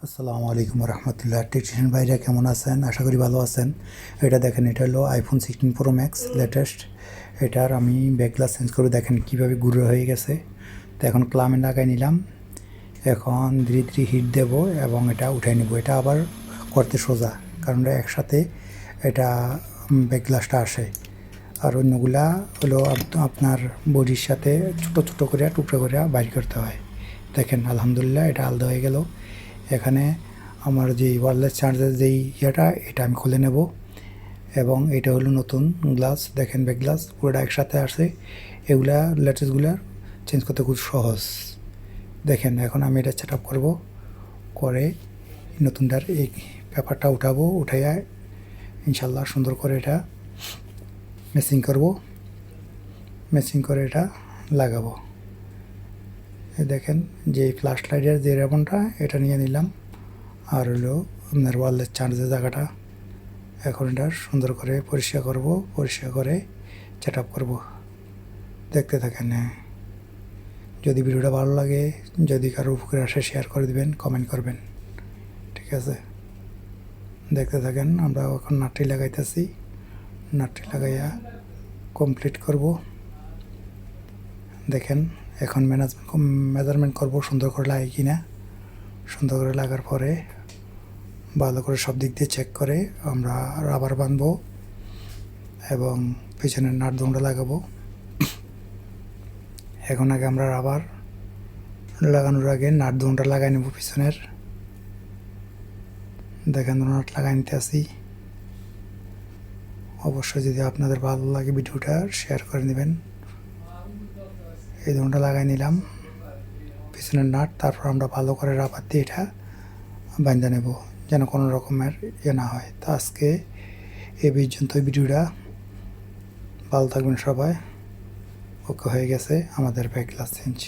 আসসালামু আলাইকুম রহমতুল্লাহ। টেকনিশিয়ান ভাইরা কেমন আছেন? আশা করি ভালো আছেন। এটা দেখেন, এটা হলো আইফোন 16 প্রো ম্যাক্স লেটেস্ট। এটার আমি ব্যাক গ্লাস চেঞ্জ করে দেখেন কীভাবে গুঁড়ো হয়ে গেছে। তো এখন ক্লামে লাগাই নিলাম। এখন ধীরে ধীরে হিট দেব এবং এটা উঠাই নেব। এটা আবার করতে সোজা, কারণ একসাথে এটা ব্যাক গ্লাসটা আসে। আর অন্যগুলা হলো আপনার বডির সাথে ছোটো ছোটো করে টুকরো করে বাইর করতে হয়। দেখেন আলহামদুলিল্লাহ এটা আলাদা হয়ে গেল। এখানে আমার যে ওয়্যারলেস চার্জার যেই এটা আমি খুলে নেব। এবং এটা হলো নতুন গ্লাস, দেখেন ব্যাক গ্লাস পুরোটা একসাথে আসে। এগুলা লেটেস্টগুলা চেঞ্জ করতে খুব সহজ। দেখেন এখন আমি এটা সেট আপ করবো, করে নতুনটার এই পেপারটা উঠাবো, উঠাইয়া ইনশাল্লাহ সুন্দর করে এটা মেসিং করব, মেসিং করে এটা লাগাবো। দেখেন যে ফ্ল্যাশ লাইটের যে রেবনটা এটা নিয়ে নিলাম, আর হলো আপনার ওয়্যারলেস চার্জের জায়গাটা। এখন এটা সুন্দর করে পরিষ্কার করব, পরিষ্কার করে সেট আপ করবো। দেখতে থাকেন। যদি ভিডিওটা ভালো লাগে, যদি কারো উপকারে আসে, শেয়ার করে দিবেন, কমেন্ট করবেন। ঠিক আছে, দেখতে থাকেন। আমরা এখন নাটটি লাগাইতেছি, নাটটি লাগাইয়া কমপ্লিট করব। দেখেন এখন মেজারমেন্ট করব সুন্দর করে লাগে কি না। সুন্দর করে লাগার পরে ভালো করে সব দিক দিয়ে চেক করে আমরা রাবার বাঁধবো এবং পিছনের নাট দোনটা লাগাবো। এখন আগে আমরা রাবার লাগানোর আগে নাট দোনটা লাগাই নেব পিছনের। দেখেন নাট লাগাই নিতে আসি। অবশ্যই যদি আপনাদের ভালো লাগে ভিডিওটা শেয়ার করে নেবেন। এই দোনটা লাগাই নিলাম পিছনের নাট, তারপর আমরা ভালো করে রাবার দিয়ে এটা বাঁধা নেব, যেন কোনো রকমের না হয়। তো আজকে এই পর্যন্ত ভিডিওটা। ভালো থাকবেন সবাই। ওকে, হয়ে গেছে আমাদের ব্যাক গ্লাস চেঞ্জ।